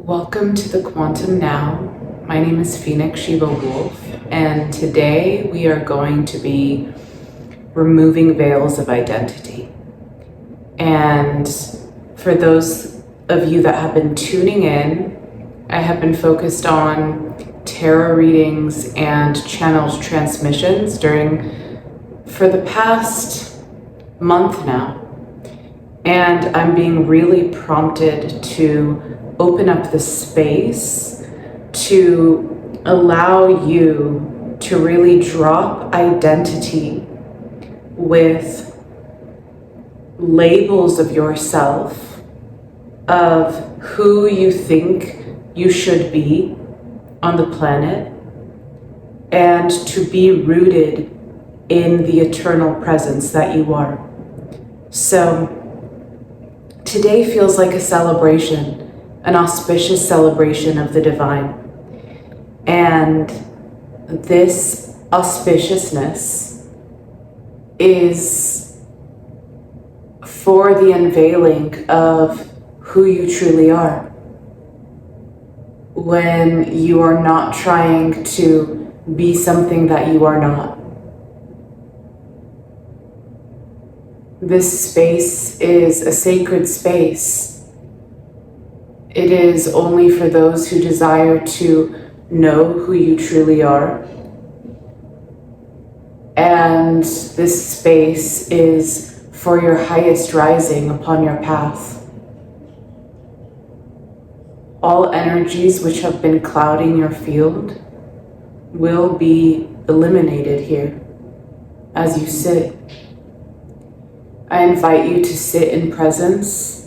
Welcome to the Quantum Now. My name is Phoenix Shiva Wolf, and today we are going to be removing veils of identity. And for those of you that have been tuning in, I have been focused on tarot readings and channeled transmissions for the past month now. And I'm being really prompted to open up the space to allow you to really drop identity with labels of yourself, of who you think you should be on the planet, and to be rooted in the eternal presence that you are. So today feels like a celebration, an auspicious celebration of the divine. And this auspiciousness is for the unveiling of who you truly are. When you are not trying to be something that you are not. This space is a sacred space. It is only for those who desire to know who you truly are. And this space is for your highest rising upon your path. All energies which have been clouding your field will be eliminated here as you sit. I invite you to sit in presence.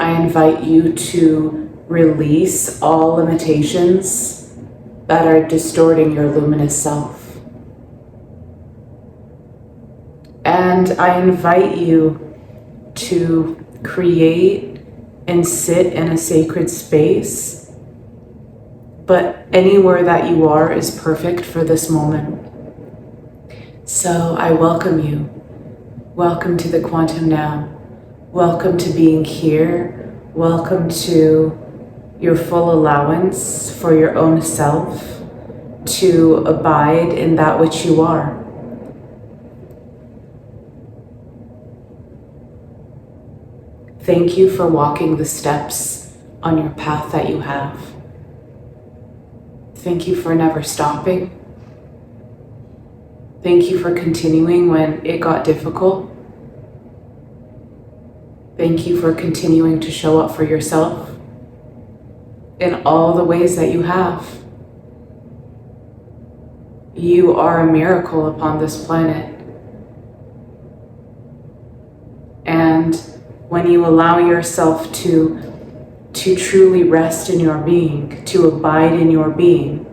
I invite you to release all limitations that are distorting your luminous self. And I invite you to create and sit in a sacred space, but anywhere that you are is perfect for this moment. So I welcome you. Welcome to the Quantum Now. Welcome to being here. Welcome to your full allowance for your own self to abide in that which you are. Thank you for walking the steps on your path that you have. Thank you for never stopping. Thank you for continuing when it got difficult. Thank you for continuing to show up for yourself in all the ways that you have. You are a miracle upon this planet. And when you allow yourself to truly rest in your being, to abide in your being,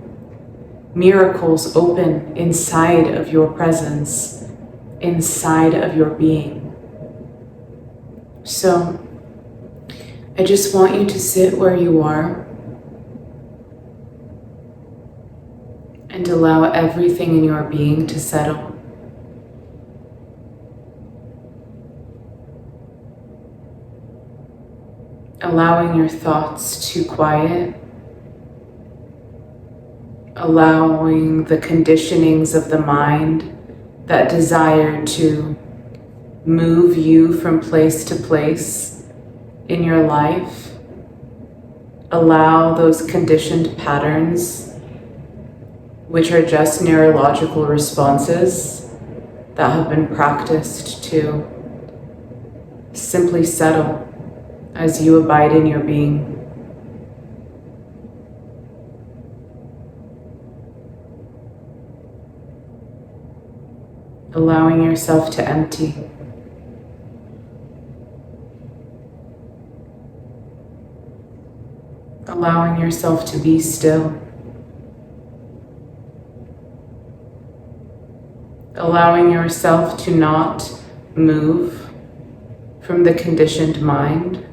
miracles open inside of your presence, inside of your being. So I just want you to sit where you are and allow everything in your being to settle. Allowing your thoughts to quiet, allowing the conditionings of the mind that desire to move you from place to place in your life. Allow those conditioned patterns, which are just neurological responses that have been practiced, to simply settle as you abide in your being. Allowing yourself to empty. Allowing yourself to be still. Allowing yourself to not move from the conditioned mind,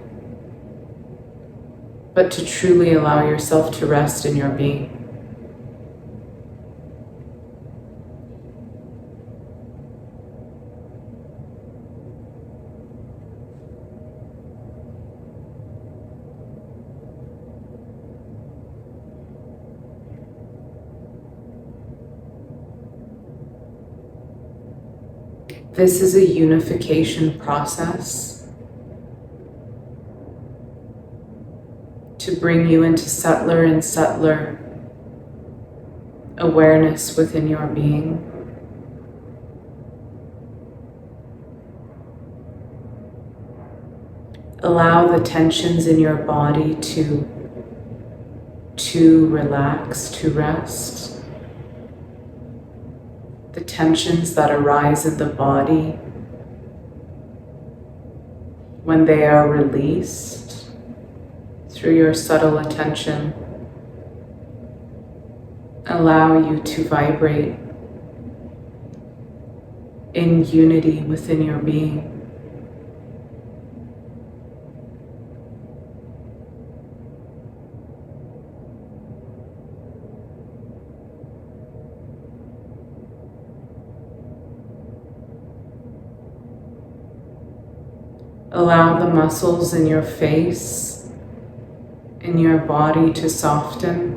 but to truly allow yourself to rest in your being. This is a unification process to bring you into subtler and subtler awareness within your being. Allow the tensions in your body to relax, to rest. The tensions that arise in the body, when they are released through your subtle attention, allow you to vibrate in unity within your being. Allow the muscles in your face, in your body to soften.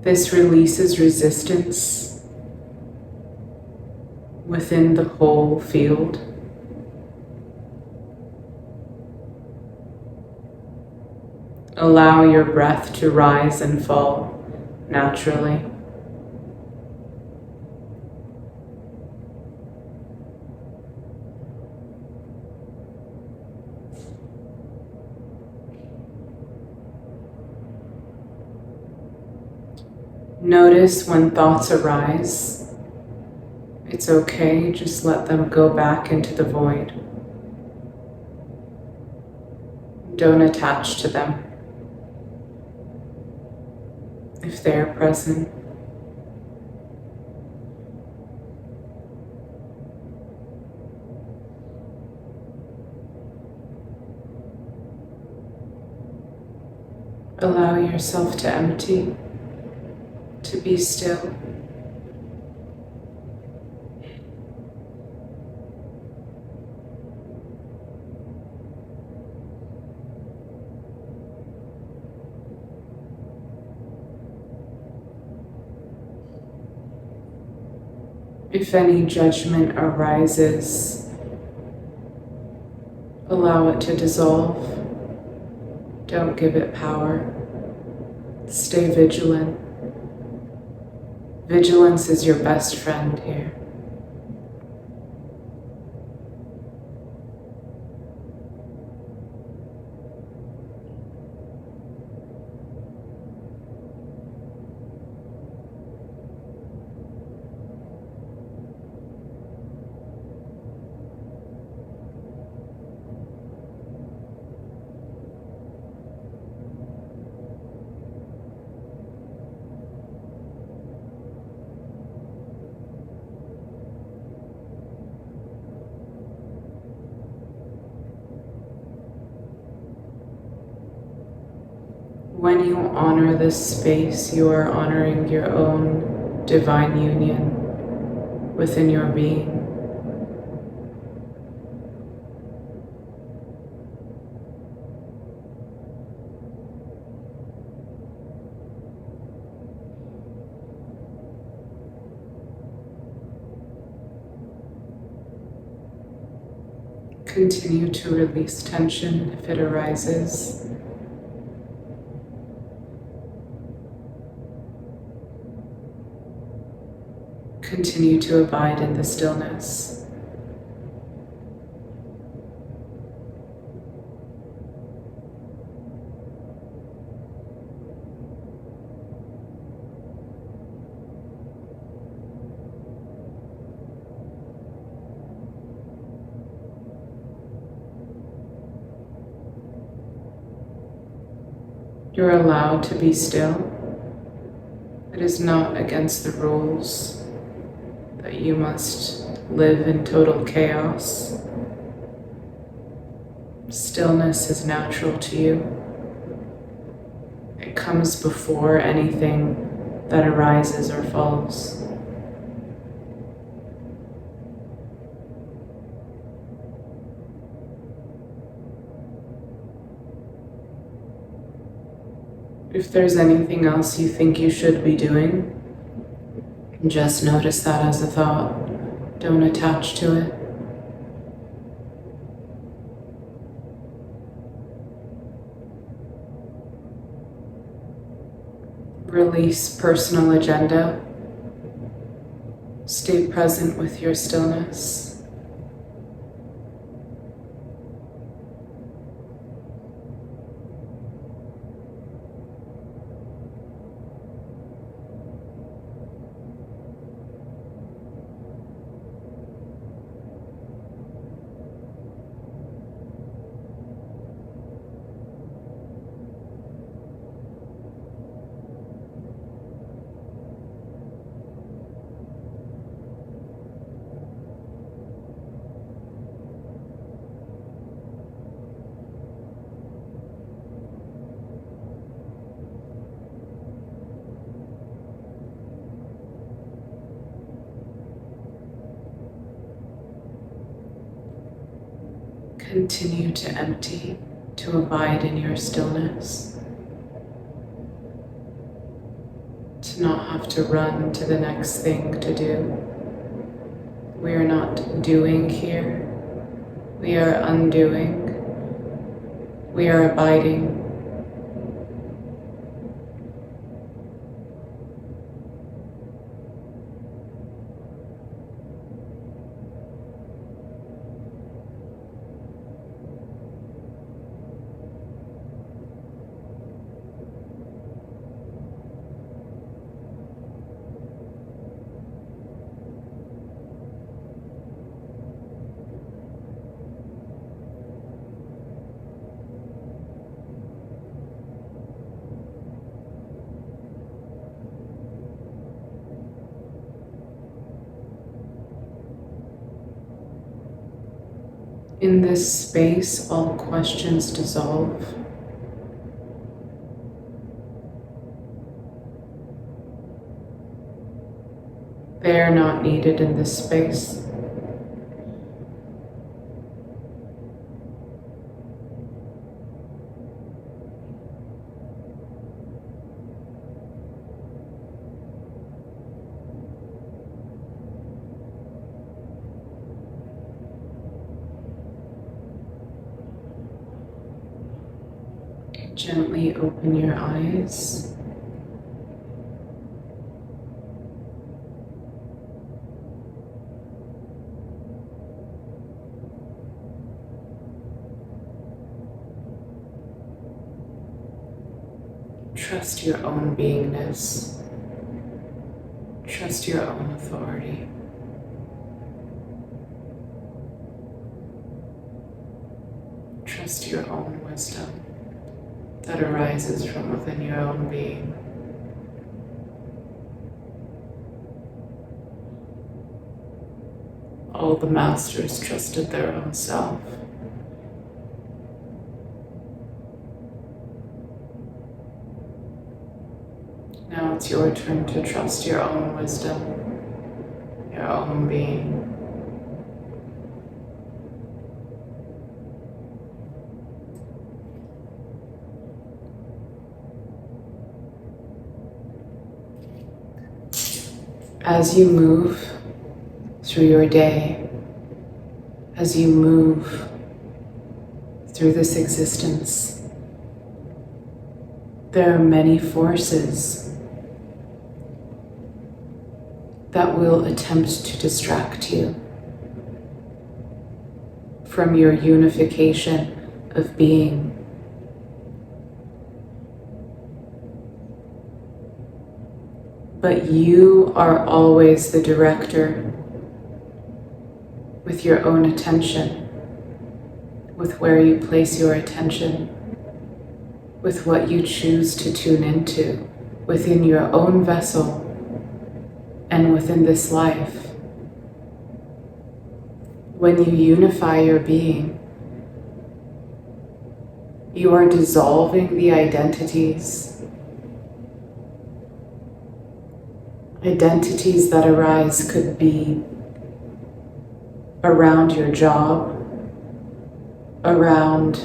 This releases resistance within the whole field. Allow your breath to rise and fall naturally. Notice when thoughts arise. It's okay, just let them go back into the void. Don't attach to them. If they're present, allow yourself to empty, to be still. If any judgment arises, allow it to dissolve. Don't give it power. Stay vigilant. Vigilance is your best friend here. When you honor this space, you are honoring your own divine union within your being. Continue to release tension if it arises. Continue to abide in the stillness. You're allowed to be still. It is not against the rules that you must live in total chaos. Stillness is natural to you. It comes before anything that arises or falls. If there's anything else you think you should be doing, Just notice that as a thought. Don't attach to it. Release personal agenda. Stay present with your stillness. Continue to empty, to abide in your stillness, to not have to run to the next thing to do. We are not doing here, we are undoing, we are abiding. In this space, all questions dissolve. They are not needed in this space. Gently open your eyes. Trust your own beingness. Trust your own authority. Trust your own wisdom that arises from within your own being. All the masters trusted their own self. Now it's your turn to trust your own wisdom, your own being. As you move through your day, as you move through this existence, there are many forces that will attempt to distract you from your unification of being. But you are always the director with your own attention, with where you place your attention, with what you choose to tune into within your own vessel and within this life. When you unify your being, you are dissolving the identities that arise could be around your job, around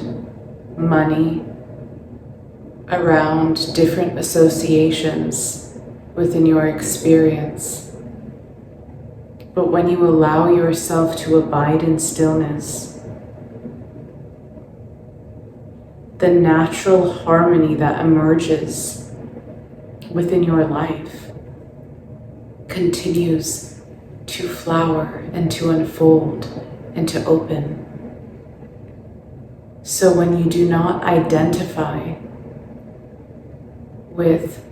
money, around different associations within your experience. But when you allow yourself to abide in stillness, the natural harmony that emerges within your life continues to flower and to unfold and to open. So when you do not identify with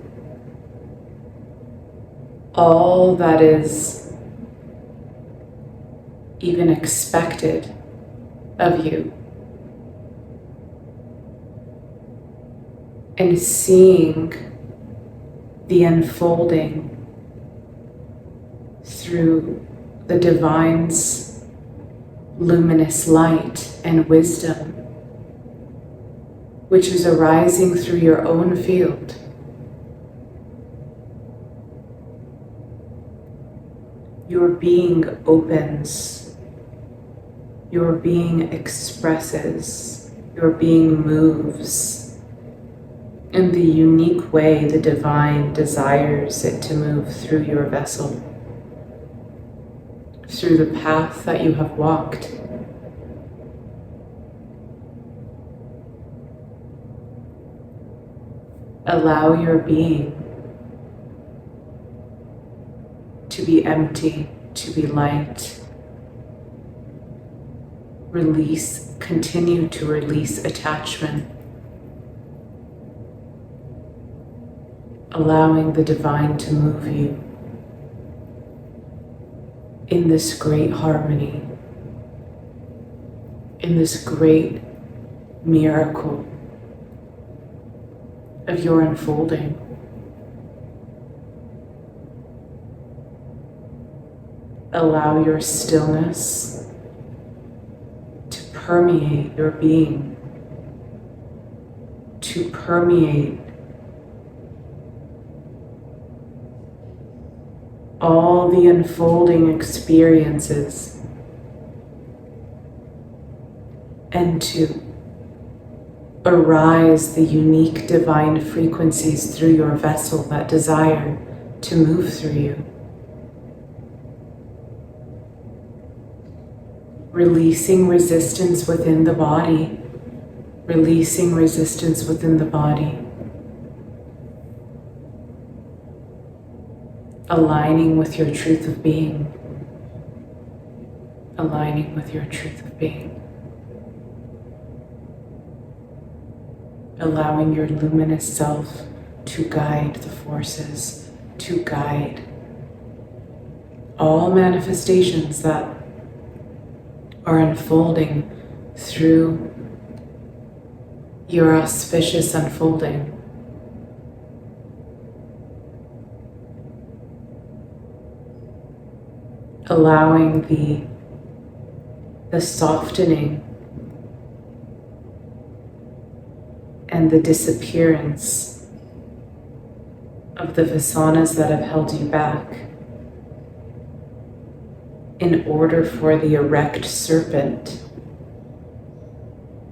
all that is even expected of you, and seeing the unfolding through the divine's luminous light and wisdom, which is arising through your own field, your being opens, your being expresses, your being moves in the unique way the divine desires it to move through your vessel, through the path that you have walked. Allow your being to be empty, to be light. Release, continue to release attachment. Allowing the divine to move you in this great harmony, in this great miracle of your unfolding. Allow your stillness to permeate your being, to permeate all the unfolding experiences, and to arise the unique divine frequencies through your vessel that desire to move through you. Releasing resistance within the body, releasing resistance within the body. Aligning with your truth of being. Aligning with your truth of being. Allowing your luminous self to guide the forces, to guide all manifestations that are unfolding through your auspicious unfolding. Allowing the softening and the disappearance of the vasanas that have held you back, in order for the erect serpent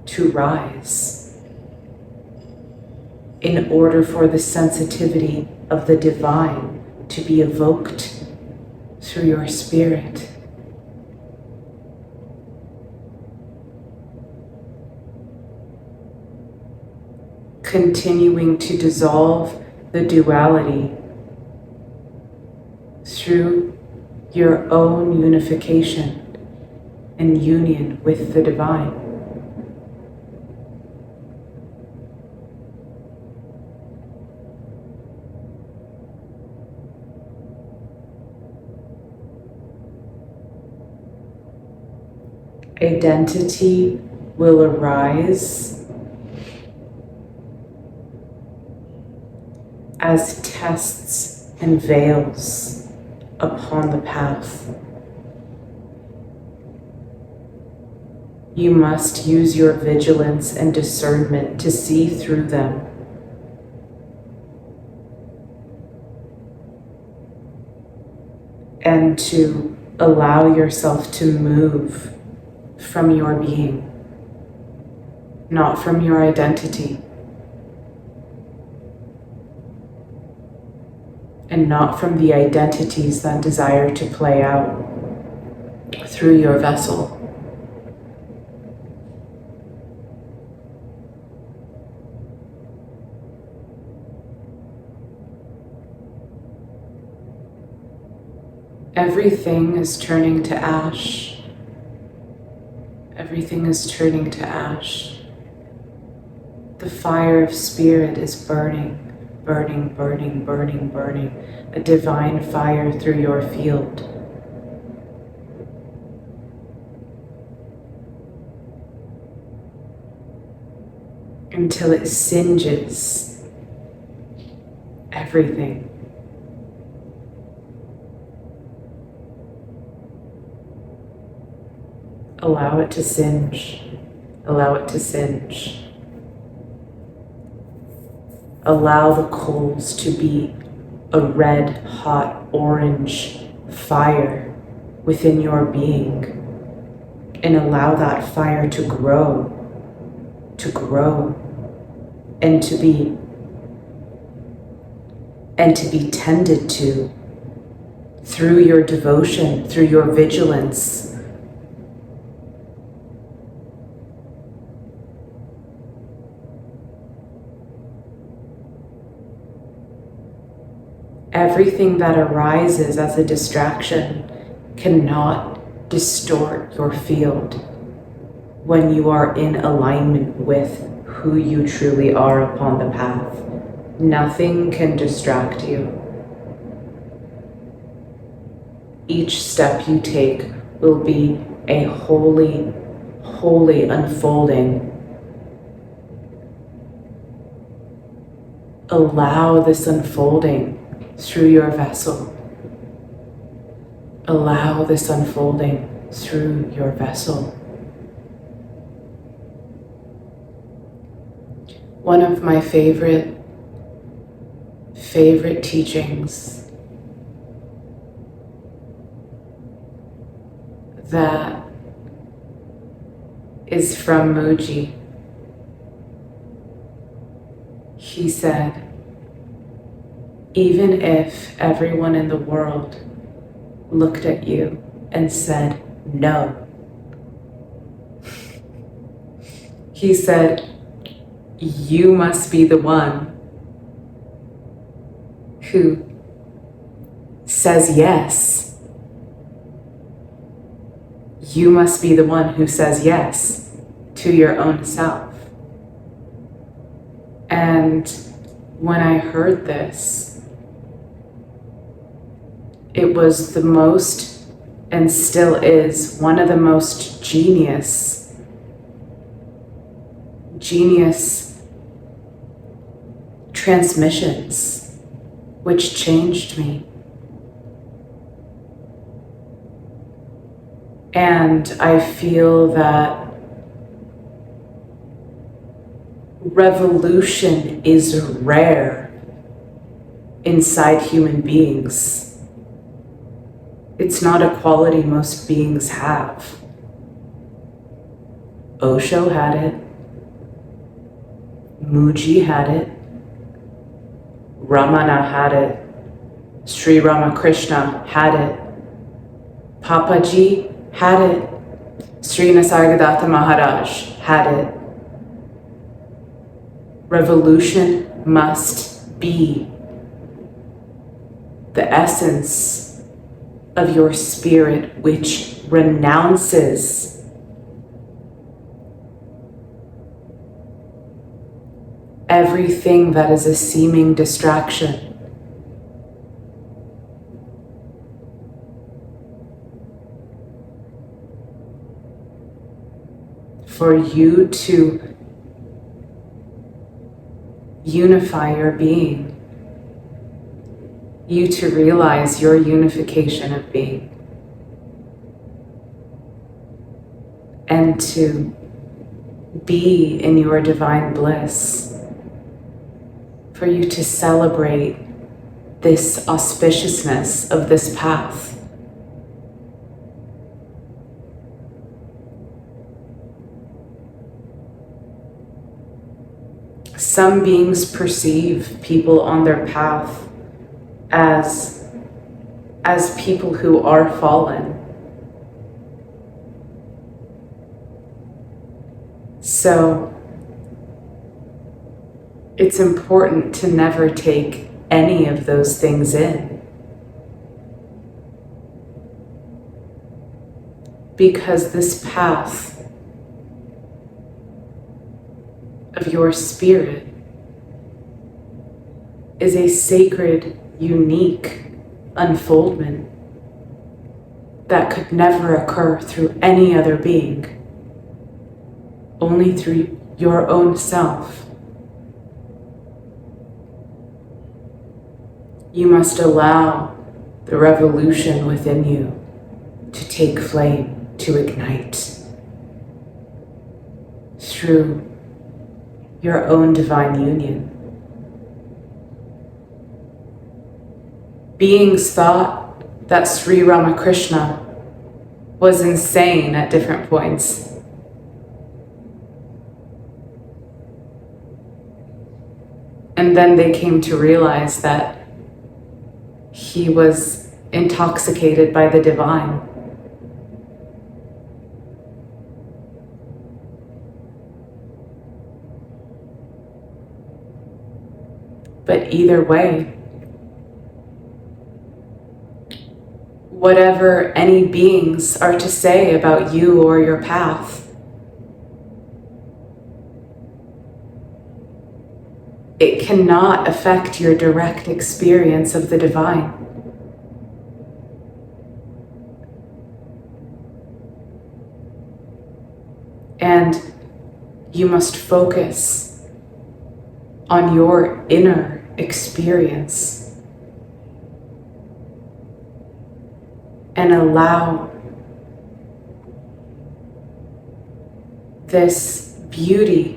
to rise, in order for the sensitivity of the divine to be evoked through your spirit. Continuing to dissolve the duality through your own unification and union with the divine. Identity will arise as tests and veils upon the path. You must use your vigilance and discernment to see through them. And to allow yourself to move from your being, not from your identity, and not from the identities that desire to play out. through your vessel. Everything is turning to ash. Everything is turning to ash. The fire of spirit is burning, burning, burning, burning, burning. A divine fire through your field. Until it singes everything. Allow it to singe. Allow it to singe. Allow the coals to be a red, hot, orange fire within your being. And allow that fire to grow, and to be tended to through your devotion, through your vigilance. Everything that arises as a distraction cannot distort your field when you are in alignment with who you truly are upon the path. Nothing can distract you. Each step you take will be a holy, holy unfolding. Allow this unfolding through your vessel. Allow this unfolding through your vessel. One of my favorite teachings that is from Magick. He said, even if everyone in the world looked at you and said no, he said, you must be the one who says yes. You must be the one who says yes to your own self. And when I heard this, it was the most, and still is, one of the most genius transmissions, which changed me. And I feel that revolution is rare inside human beings. It's not a quality most beings have. Osho had it. Muji had it. Ramana had it. Sri Ramakrishna had it. Papaji had it. Sri Nisargadatta Maharaj had it. Revolution must be the essence of your spirit, which renounces everything that is a seeming distraction. For you to unify your being, you to realize your unification of being, and to be in your divine bliss, for you to celebrate this auspiciousness of this path. Some beings perceive people on their path as people who are fallen, So it's important to never take any of those things in, because this path of your spirit is a sacred, unique unfoldment that could never occur through any other being, only through your own self. You must allow the revolution within you to take flame, to ignite through your own divine union. Beings thought that Sri Ramakrishna was insane at different points. And then they came to realize that he was intoxicated by the divine. But either way, whatever any beings are to say about you or your path, it cannot affect your direct experience of the divine. And you must focus on your inner experience and allow this beauty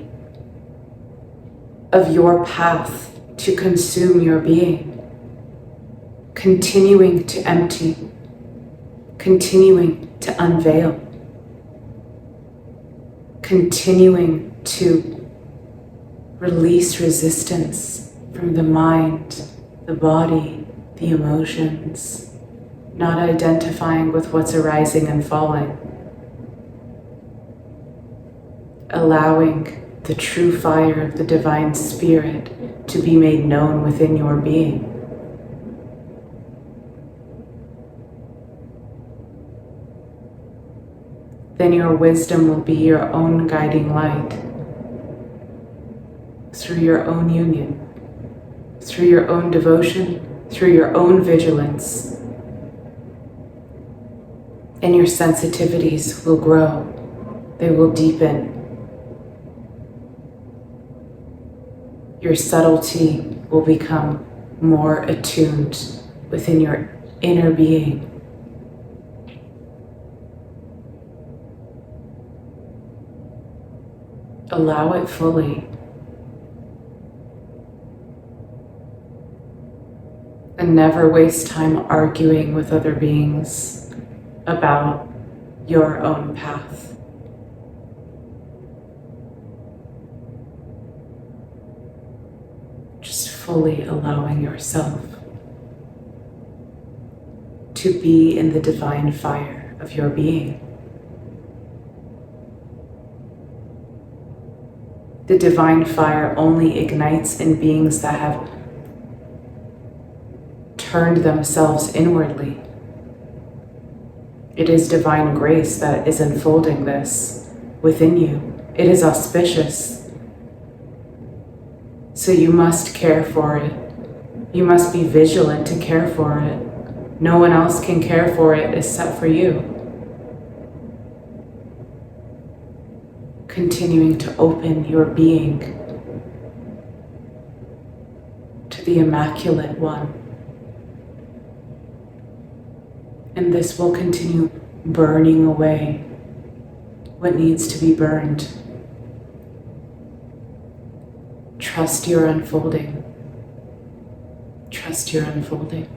of your path to consume your being, continuing to empty, continuing to unveil, continuing to release resistance from the mind, the body, the emotions, not identifying with what's arising and falling, allowing the true fire of the divine spirit to be made known within your being. Then your wisdom will be your own guiding light through your own union, through your own devotion, through your own vigilance. And your sensitivities will grow, they will deepen. Your subtlety will become more attuned within your inner being. Allow it fully. And never waste time arguing with other beings about your own path. Just fully allowing yourself to be in the divine fire of your being. The divine fire only ignites in beings that have turned themselves inwardly. It is divine grace that is unfolding this within you. It is auspicious. So you must care for it. You must be vigilant to care for it. No one else can care for it except for you. Continuing to open your being to the Immaculate One. And this will continue burning away what needs to be burned. Trust your unfolding. Trust your unfolding.